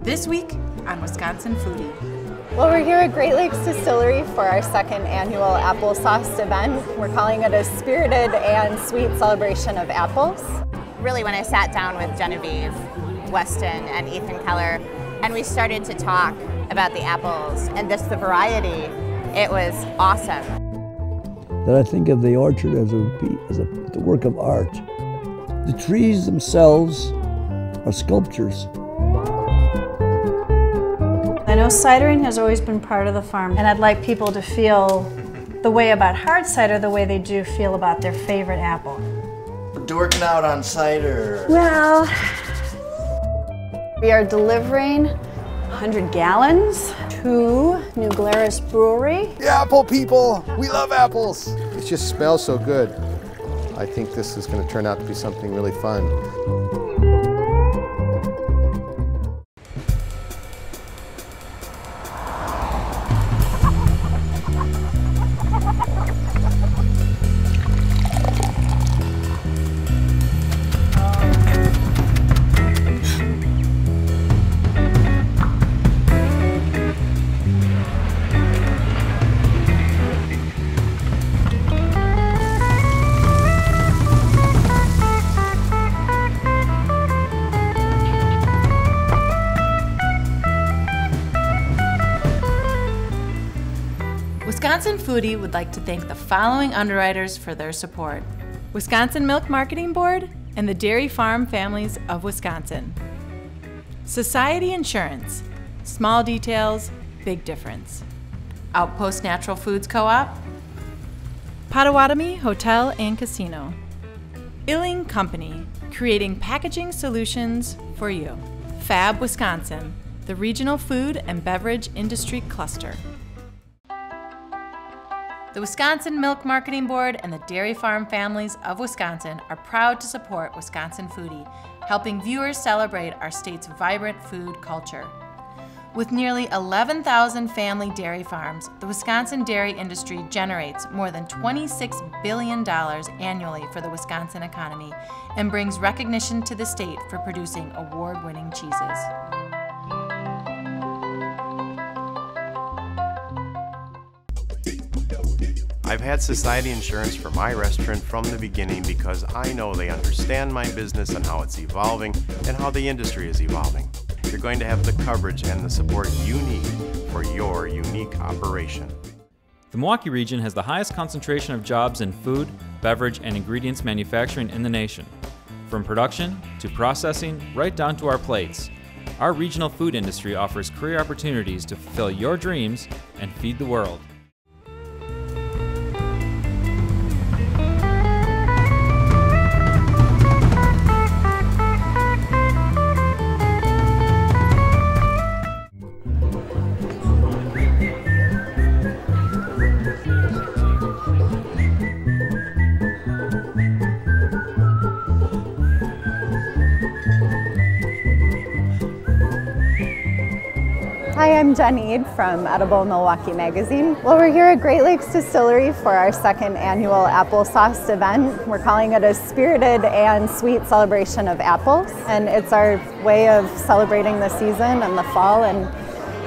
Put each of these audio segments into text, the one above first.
This week on Wisconsin Foodie. Well, we're here at Great Lakes Distillery for our second annual applesauce event. We're calling it a spirited and sweet celebration of apples. Really, when I sat down with Genevieve Weston and Ethan Keller, and we started to talk about the apples and just the variety, it was awesome. That I think of the orchard as a work of art. The trees themselves are sculptures. I know cidering has always been part of the farm, and I'd like people to feel the way about hard cider the way they do feel about their favorite apple. We're dorking out on cider. Well, we are delivering 100 gallons to New Glarus Brewery. The apple people, we love apples. It just smells so good. I think this is going to turn out to be something really fun. Wisconsin Foodie would like to thank the following underwriters for their support: Wisconsin Milk Marketing Board and the Dairy Farm Families of Wisconsin. Society Insurance, small details, big difference. Outpost Natural Foods Co-op. Potawatomi Hotel and Casino. Illing Company, creating packaging solutions for you. Fab Wisconsin, the regional food and beverage industry cluster. The Wisconsin Milk Marketing Board and the Dairy Farm Families of Wisconsin are proud to support Wisconsin Foodie, helping viewers celebrate our state's vibrant food culture. With nearly 11,000 family dairy farms, the Wisconsin dairy industry generates more than $26 billion annually for the Wisconsin economy and brings recognition to the state for producing award-winning cheeses. I've had Society Insurance for my restaurant from the beginning because I know they understand my business and how it's evolving and how the industry is evolving. You're going to have the coverage and the support you need for your unique operation. The Milwaukee region has the highest concentration of jobs in food, beverage, and ingredients manufacturing in the nation. From production to processing, right down to our plates. Our regional food industry offers career opportunities to fulfill your dreams and feed the world. Hi, I'm Genevieve from Edible Milwaukee magazine. Well, we're here at Great Lakes Distillery for our second annual applesauce event. We're calling it a spirited and sweet celebration of apples. And it's our way of celebrating the season and the fall and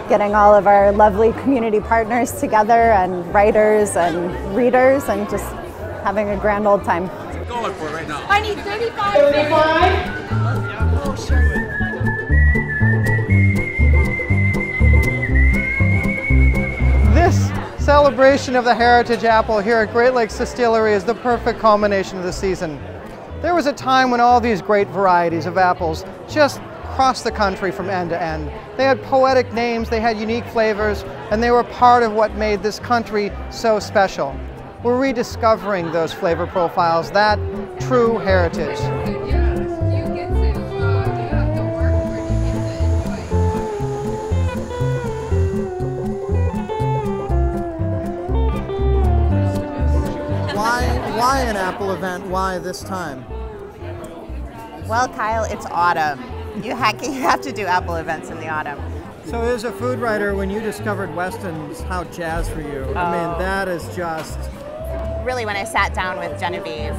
getting all of our lovely community partners together and writers and readers and just having a grand old time. Going for it right now. I need 35. 35? Oh, sure. This celebration of the heritage apple here at Great Lakes Distillery is the perfect culmination of the season. There was a time when all these great varieties of apples just crossed the country from end to end. They had poetic names, they had unique flavors, and they were part of what made this country so special. We're rediscovering those flavor profiles, that true heritage. Why an apple event? Why this time? Well, Kyle, it's autumn. You have to do apple events in the autumn. So as a food writer, when you discovered Weston's, how jazzed were you? I mean, that is just... Really, when I sat down with Genevieve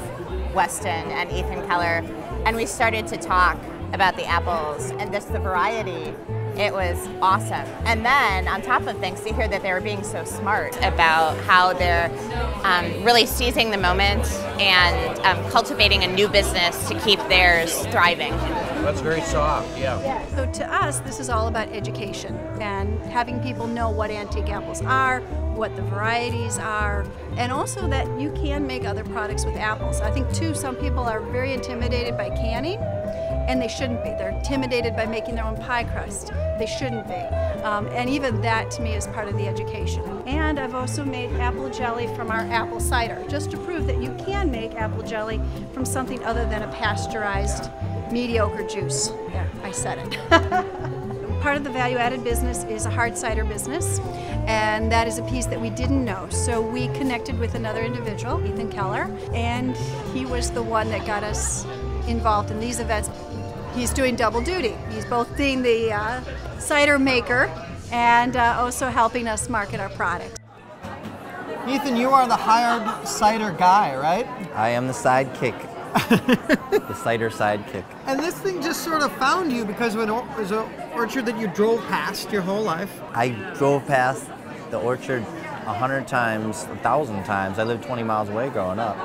Weston and Ethan Keller, and we started to talk about the apples and just the variety. It was awesome. And then on top of things, to hear that they were being so smart about how they're really seizing the moment and cultivating a new business to keep theirs thriving. That's very soft, yeah. So to us, this is all about education and having people know what antique apples are, what the varieties are, and also that you can make other products with apples. I think too, some people are very intimidated by canning, and they shouldn't be. They're intimidated by making their own pie crust. They shouldn't be. And even that to me is part of the education. And I've also made apple jelly from our apple cider, just to prove that you can make apple jelly from something other than a pasteurized mediocre juice. There, I said it. Part of the value-added business is a hard cider business, and that is a piece that we didn't know. So we connected with another individual, Ethan Keller, and he was the one that got us involved in these events. He's doing double duty. He's both being the cider maker and also helping us market our product. Ethan, you are the hired cider guy, right? I am the sidekick. The cider sidekick. And this thing just sort of found you because it was an orchard that you drove past your whole life? I drove past the orchard 100 times, 1,000 times. I lived 20 miles away growing up.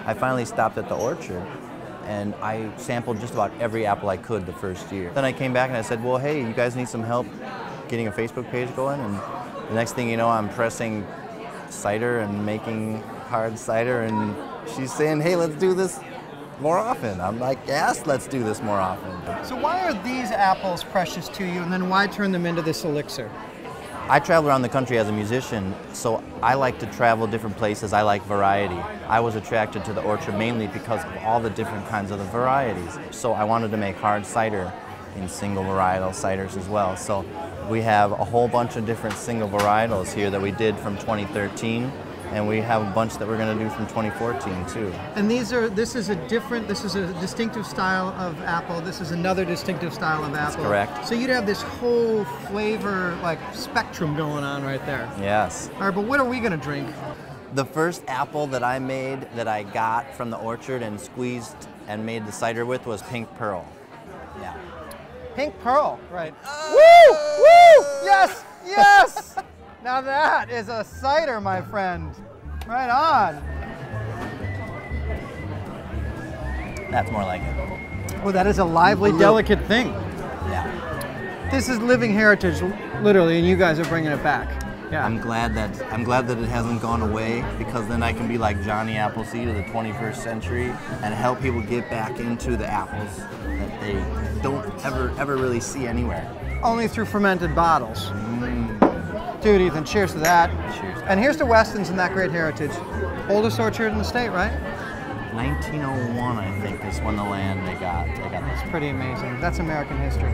I finally stopped at the orchard and I sampled just about every apple I could the first year. Then I came back and I said, well, hey, you guys need some help getting a Facebook page going? And the next thing you know, I'm pressing cider and making hard cider, and she's saying, hey, let's do this more often. I'm like, yes, let's do this more often. So why are these apples precious to you, and then why turn them into this elixir? I travel around the country as a musician, so I like to travel different places. I like variety. I was attracted to the orchard mainly because of all the different kinds of the varieties. So I wanted to make hard cider in single varietal ciders as well. So we have a whole bunch of different single varietals here that we did from 2013. And we have a bunch that we're going to do from 2014 too. And this is a distinctive style of apple. This is another distinctive style of apple. That's correct. So you'd have this whole flavor spectrum going on right there. Yes. All right, but what are we going to drink? The first apple that I made that I got from the orchard and squeezed and made the cider with was Pink Pearl. Yeah. Pink Pearl, right. Woo! Woo! Yes! Yes! Now that is a cider, my friend. Right on. That's more like it. Well, that is a lively, delicate thing. Yeah. This is living heritage, literally, and you guys are bringing it back. Yeah. I'm glad that it hasn't gone away, because then I can be like Johnny Appleseed of the 21st century and help people get back into the apples that they don't ever really see anywhere. Only through fermented bottles. Dude, Ethan, cheers to that. Cheers. And here's to Westons and that great heritage. Oldest orchard in the state, right? 1901, I think, is when the land they got this. It's pretty amazing. That's American history.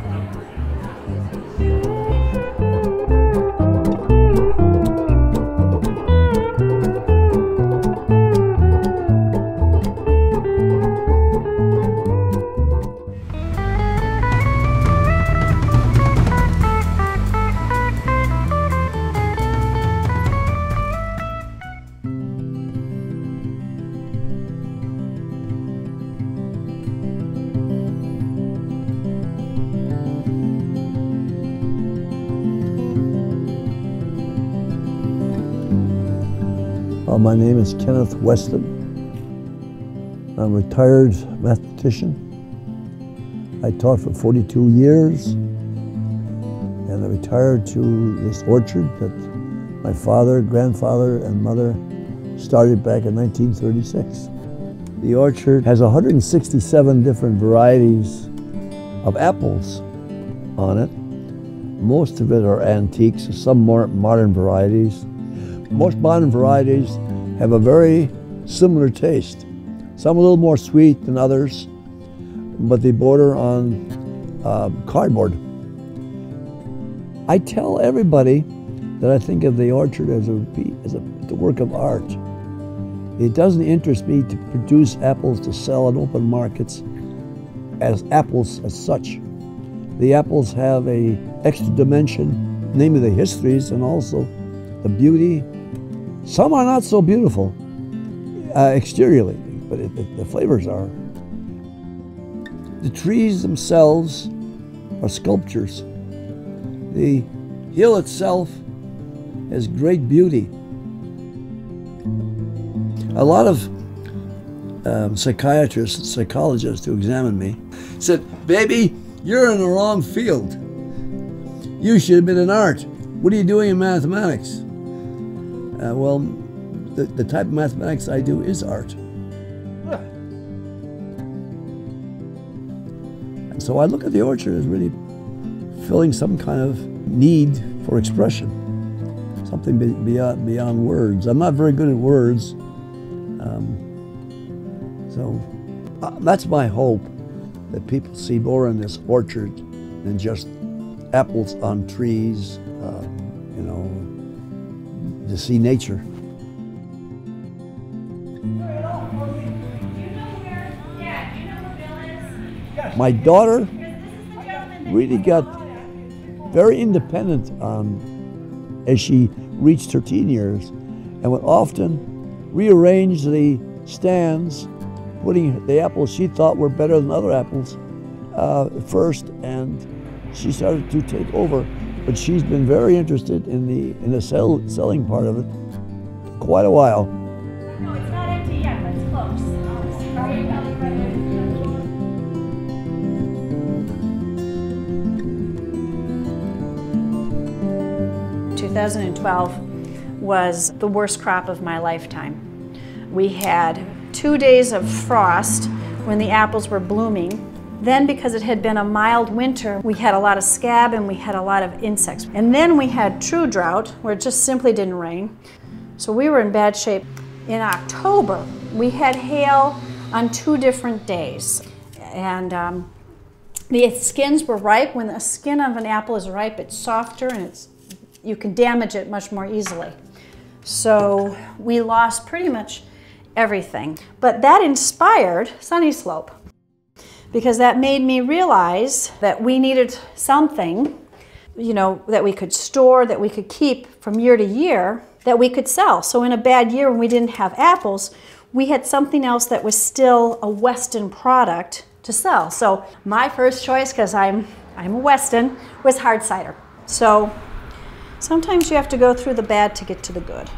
My name is Kenneth Weston. I'm a retired mathematician. I taught for 42 years, and I retired to this orchard that my father, grandfather, and mother started back in 1936. The orchard has 167 different varieties of apples on it. Most of it are antiques, some more modern varieties. Most modern varieties have a very similar taste. Some a little more sweet than others, but they border on cardboard. I tell everybody that I think of the orchard as the work of art. It doesn't interest me to produce apples to sell in open markets as apples as such. The apples have a extra dimension, namely the histories and also the beauty. Some are not so beautiful exteriorly, but the flavors are. The trees themselves are sculptures. The hill itself has great beauty. A lot of psychiatrists and psychologists who examined me said, "Baby, you're in the wrong field. You should have been in art. What are you doing in mathematics?" Well, the type of mathematics I do is art. And so I look at the orchard as really filling some kind of need for expression, something beyond words. I'm not very good at words, so that's my hope, that people see more in this orchard than just apples on trees, you know, to see nature. My daughter really got very independent as she reached her teen years, and would often rearrange the stands, putting the apples she thought were better than other apples first, and she started to take over. But she's been very interested in the selling part of it for quite a while. No, it's not empty yet, but it's close. 2012 was the worst crop of my lifetime. We had 2 days of frost when the apples were blooming. Then, because it had been a mild winter, we had a lot of scab and we had a lot of insects. And then we had true drought, where it just simply didn't rain. So we were in bad shape. In October, we had hail on 2 different days. And the skins were ripe. When the skin of an apple is ripe, it's softer and you can damage it much more easily. So we lost pretty much everything. But that inspired Sunnyslope, because that made me realize that we needed something, you know, that we could store, that we could keep from year to year, that we could sell. So in a bad year when we didn't have apples, we had something else that was still a Weston product to sell. So my first choice, because I'm a Weston, was hard cider. So sometimes you have to go through the bad to get to the good.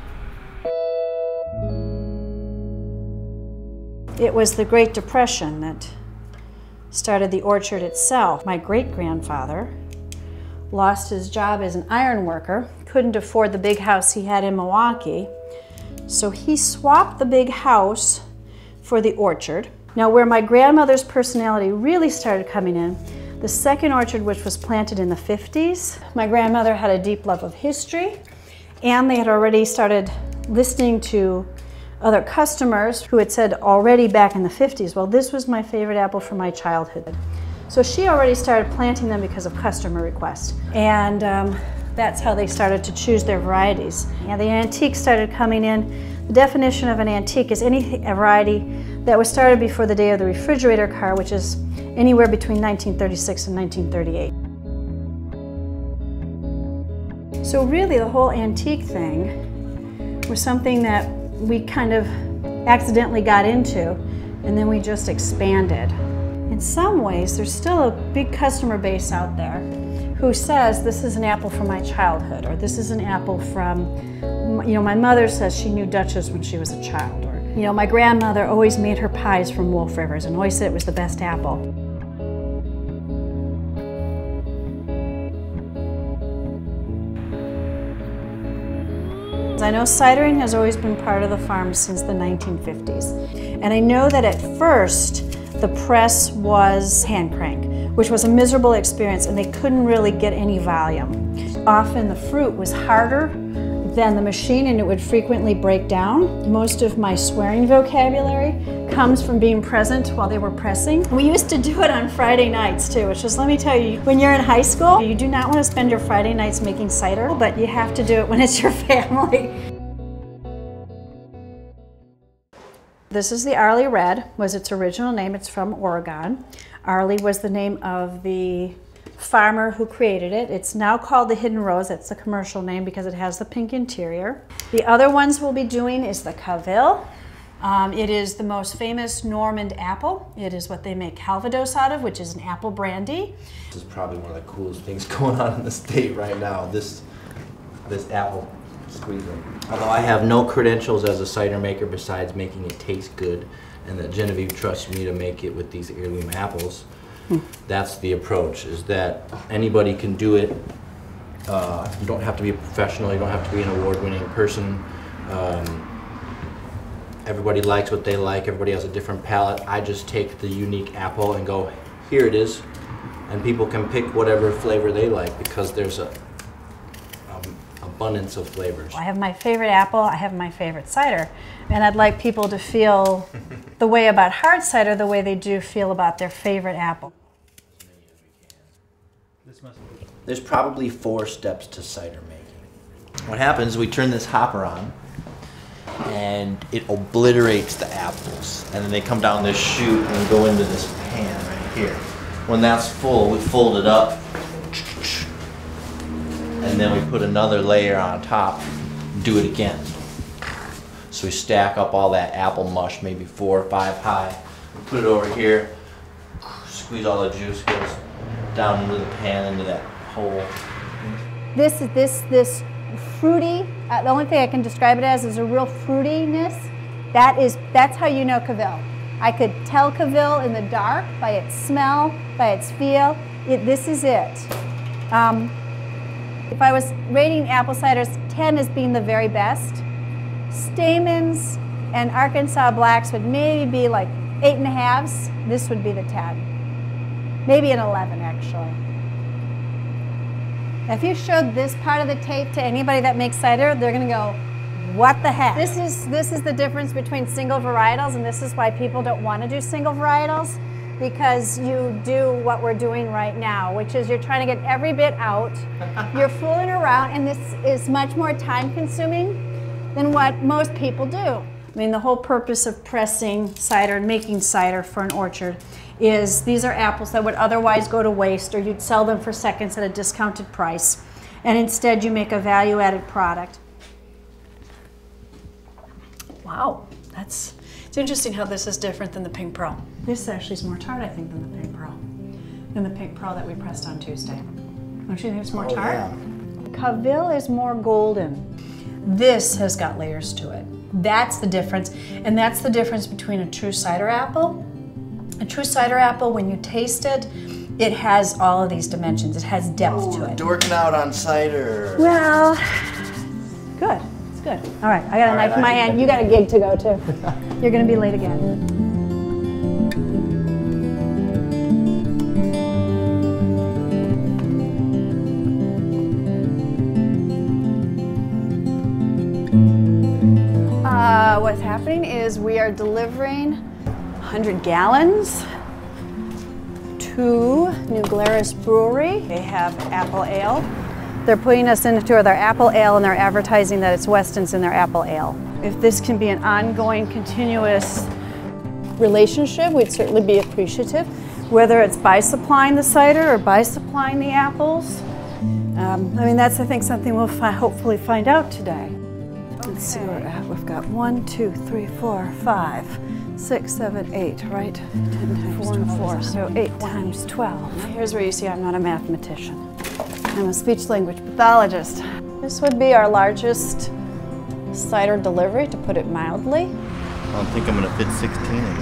It was the Great Depression that started the orchard itself. My great-grandfather lost his job as an iron worker, couldn't afford the big house he had in Milwaukee, so he swapped the big house for the orchard. Now, where my grandmother's personality really started coming in, the second orchard, which was planted in the 50s, my grandmother had a deep love of history, and they had already started listening to other customers who had said already back in the 50s, well, this was my favorite apple from my childhood. So she already started planting them because of customer request. And that's how they started to choose their varieties. And the antiques started coming in. The definition of an antique is any variety that was started before the day of the refrigerator car, which is anywhere between 1936 and 1938. So really the whole antique thing was something that we kind of accidentally got into, and then we just expanded. In some ways, there's still a big customer base out there who says, this is an apple from my childhood, or this is an apple from, you know, my mother says she knew Dutchess when she was a child, or, you know, my grandmother always made her pies from Wolf Rivers and always said it was the best apple. I know cidering has always been part of the farm since the 1950s. And I know that at first, the press was hand crank, which was a miserable experience, and they couldn't really get any volume. Often the fruit was harder than the machine, and it would frequently break down. Most of my swearing vocabulary comes from being present while they were pressing. We used to do it on Friday nights too, which is, let me tell you, when you're in high school, you do not want to spend your Friday nights making cider, but you have to do it when it's your family. This is the Arley Red, was its original name. It's from Oregon. Arley was the name of the farmer who created it. It's now called the Hidden Rose. That's the commercial name because it has the pink interior. The other ones we'll be doing is the Caville, It is the most famous Normand apple. It is what they make Calvados out of, which is an apple brandy. This is probably one of the coolest things going on in the state right now, this apple squeezer. Although I have no credentials as a cider maker besides making it taste good, and that Genevieve trusts me to make it with these heirloom apples. That's the approach, is that anybody can do it. You don't have to be a professional, you don't have to be an award-winning person. Everybody likes what they like, everybody has a different palate. I just take the unique apple and go, here it is, and people can pick whatever flavor they like because there's a abundance of flavors. I have my favorite apple, I have my favorite cider, and I'd like people to feel the way about hard cider the way they do feel about their favorite apple. There's probably 4 steps to cider making. What happens is we turn this hopper on and it obliterates the apples, and then they come down this chute and go into this pan right here. When that's full, we fold it up and then we put another layer on top, do it again. So we stack up all that apple mush, maybe 4 or 5 high, put it over here, squeeze all the juice, goes down into the pan, into that hole. This fruity, the only thing I can describe it as is a real fruitiness. That's how you know Cavill. I could tell Cavill in the dark by its smell, by its feel. This is it. If I was rating apple ciders, 10 as being the very best. Stamens and Arkansas Blacks would maybe be like 8.5s. This would be the 10. Maybe an 11, actually. If you showed this part of the tape to anybody that makes cider, they're going to go, what the heck? This is the difference between single varietals, and this is why people don't want to do single varietals, because you do what we're doing right now, which is you're trying to get every bit out. You're fooling around, and this is much more time consuming than what most people do. I mean, the whole purpose of pressing cider and making cider for an orchard is these are apples that would otherwise go to waste, or you'd sell them for seconds at a discounted price, and instead you make a value-added product. Wow, it's interesting how this is different than the Pink Pearl. This actually is more tart, I think, than the Pink Pearl that we pressed on Tuesday. Don't you think it's more tart? Yeah. Cavill is more golden. This has got layers to it. That's the difference, and that's the difference between a true cider apple. A true cider apple, when you taste it, it has all of these dimensions. It has depth to it. Dorking out on cider. Well, good. It's good. All right, I got a knife in my hand. You got a gig to go to. You're going to be late again. What's happening is we are delivering 100 gallons to New Glarus Brewery. They have apple ale. They're putting us into their apple ale, and they're advertising that it's Weston's in their apple ale. If this can be an ongoing, continuous relationship, we'd certainly be appreciative, whether it's by supplying the cider or by supplying the apples. I mean, that's, I think, something we'll hopefully find out today. Let's see where we're at. We've got 1, 2, 3, 4, 5, 6, 7, 8, right? 10 times 4 and 4, so 8 times 12. Now here's where you see I'm not a mathematician. I'm a speech language pathologist. This would be our largest cider delivery, to put it mildly. I don't think I'm going to fit 16 in there.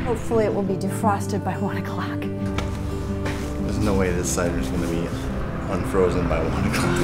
Hopefully it will be defrosted by 1 o'clock. There's no way this cider is going to be unfrozen by 1 o'clock.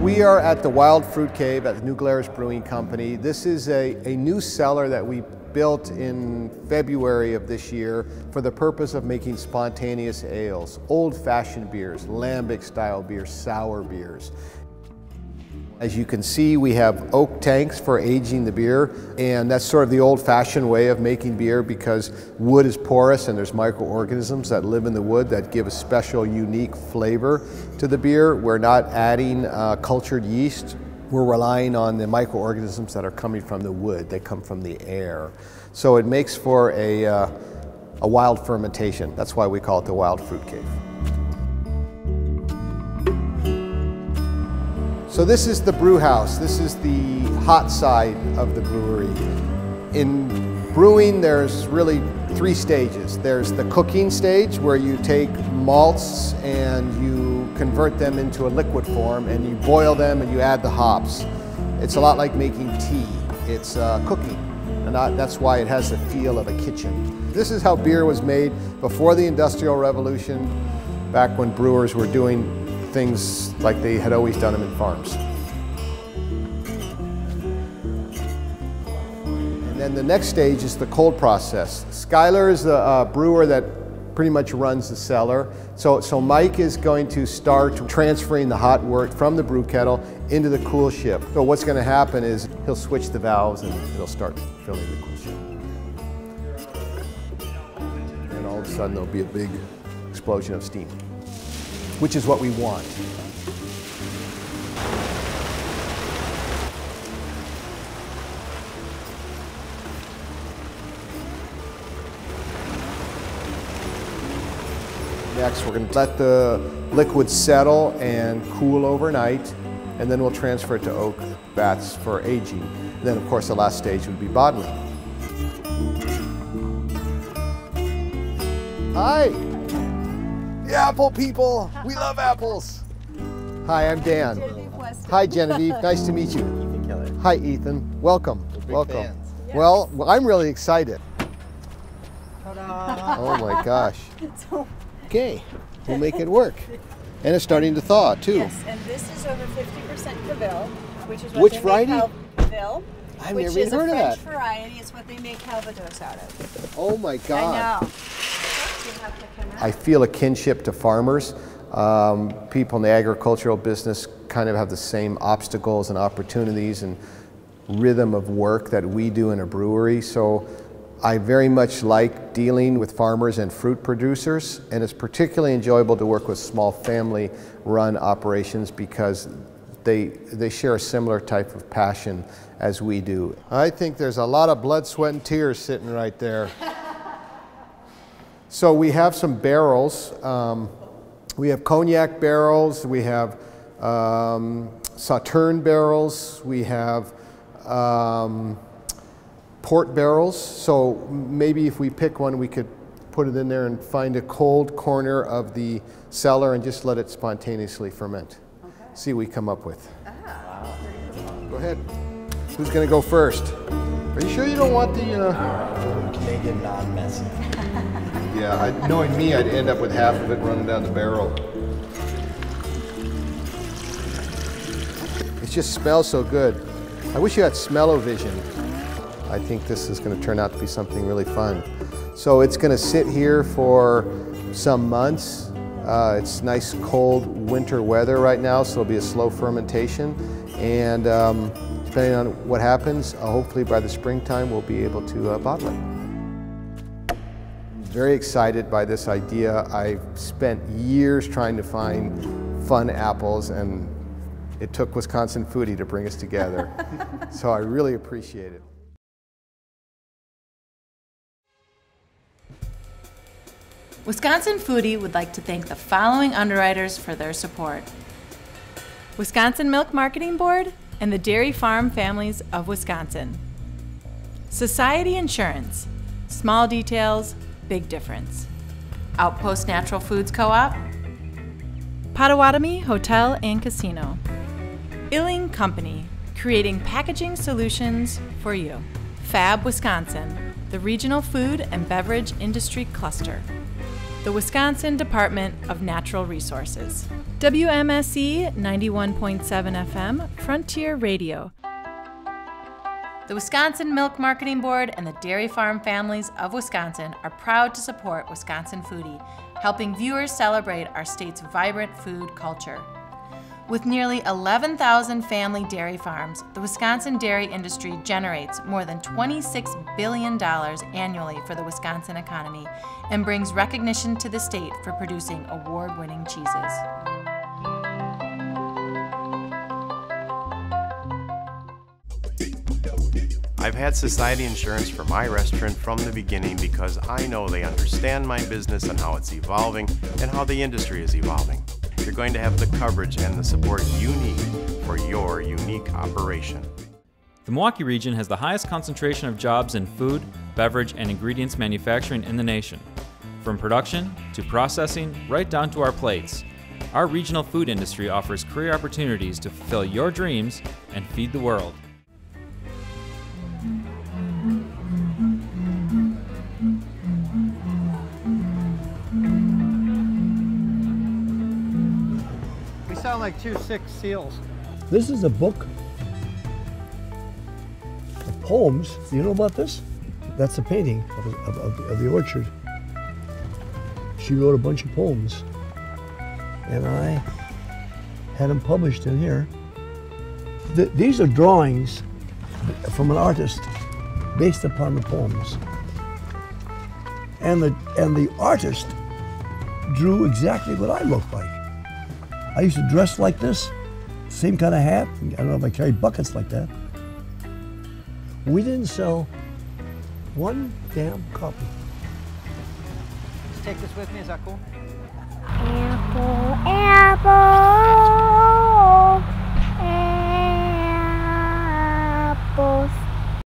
We are at the Wild Fruit Cave at the New Glarus Brewing Company. This is a new cellar that we built in February of this year for the purpose of making spontaneous ales, old-fashioned beers, lambic-style beers, sour beers. As you can see, we have oak tanks for aging the beer, and that's sort of the old-fashioned way of making beer because wood is porous and there's microorganisms that live in the wood that give a special, unique flavor to the beer. We're not adding cultured yeast. We're relying on the microorganisms that are coming from the wood. They come from the air. So it makes for a wild fermentation. That's why we call it the wild fruit cave. So this is the brew house. This is the hot side of the brewery. In brewing, there's really 3 stages. There's the cooking stage where you take malts and you convert them into a liquid form and you boil them and you add the hops. It's a lot like making tea. It's cooking, and that's why it has the feel of a kitchen. This is how beer was made before the Industrial Revolution, back when brewers were doing things like they had always done them in farms. And then the next stage is the cold process. Skylar is the brewer that pretty much runs the cellar. So Mike is going to start transferring the hot wort from the brew kettle into the cool ship. So what's going to happen is he'll switch the valves and it'll start filling the cool ship. And all of a sudden there'll be a big explosion of steam, which is what we want. Next, we're going to let the liquid settle and cool overnight, and then we'll transfer it to oak vats for aging. And then, of course, the last stage would be bottling. Hi! The apple people! We love apples! Hi, I'm Dan. Genevieve Weston. Hi, Genevieve. Nice to meet you. Ethan Keller. Hi, Ethan. Welcome. We're big Welcome. fans. Yes. Well, I'm really excited. Ta-da! Oh my gosh. Okay, we'll make it work. And it's starting to thaw too. Yes, and this is over 50% Caville, which is what Which they variety? make Caville, I've which never is even heard a of French that. variety. It's what they make Calvados out of. Oh my God. I know. I feel a kinship to farmers. People in the agricultural business kind of have the same obstacles and opportunities and rhythm of work that we do in a brewery. So I very much like dealing with farmers and fruit producers, and it's particularly enjoyable to work with small family-run operations because they share a similar type of passion as we do. I think there's a lot of blood, sweat, and tears sitting right there. So we have some barrels. We have cognac barrels, we have Sauterne barrels, we have port barrels. So maybe if we pick one, we could put it in there and find a cold corner of the cellar and just let it spontaneously ferment. Okay. See what we come up with. Wow. Go ahead. Who's going to go first? Are you sure you don't want the... Make it non-messy. Yeah, knowing me, I'd end up with half of it running down the barrel. It just smells so good. I wish you had smell-o-vision. I think this is going to turn out to be something really fun. So it's going to sit here for some months. It's nice cold winter weather right now, so it'll be a slow fermentation. And depending on what happens, hopefully by the springtime we'll be able to bottle it. Very excited by this idea. I've spent years trying to find fun apples, and it took Wisconsin Foodie to bring us together. So I really appreciate it. Wisconsin Foodie would like to thank the following underwriters for their support: Wisconsin Milk Marketing Board and the Dairy Farm Families of Wisconsin. Society Insurance, small details, big difference. Outpost Natural Foods Co-op. Potawatomi Hotel and Casino. Illing Company, creating packaging solutions for you. Fab Wisconsin, the regional food and beverage industry cluster. The Wisconsin Department of Natural Resources. WMSE 91.7 FM, Frontier Radio. The Wisconsin Milk Marketing Board and the Dairy Farm Families of Wisconsin are proud to support Wisconsin Foodie, helping viewers celebrate our state's vibrant food culture. With nearly 11,000 family dairy farms, the Wisconsin dairy industry generates more than $26 billion annually for the Wisconsin economy and brings recognition to the state for producing award-winning cheeses. I've had Society Insurance for my restaurant from the beginning because I know they understand my business and how it's evolving and how the industry is evolving. You're going to have the coverage and the support you need for your unique operation. The Milwaukee region has the highest concentration of jobs in food, beverage, and ingredients manufacturing in the nation. From production to processing, right down to our plates, our regional food industry offers career opportunities to fulfill your dreams and feed the world. Sound like 2 sick seals. This is a book of poems. Do you know about this? That's a painting of the orchard. She wrote a bunch of poems, and I had them published in here. These are drawings from an artist based upon the poems, and the artist drew exactly what I look like. I used to dress like this, same kind of hat. I don't know if I carried buckets like that. We didn't sell one damn copy. Let's take this with me, is that cool? Apple, apple.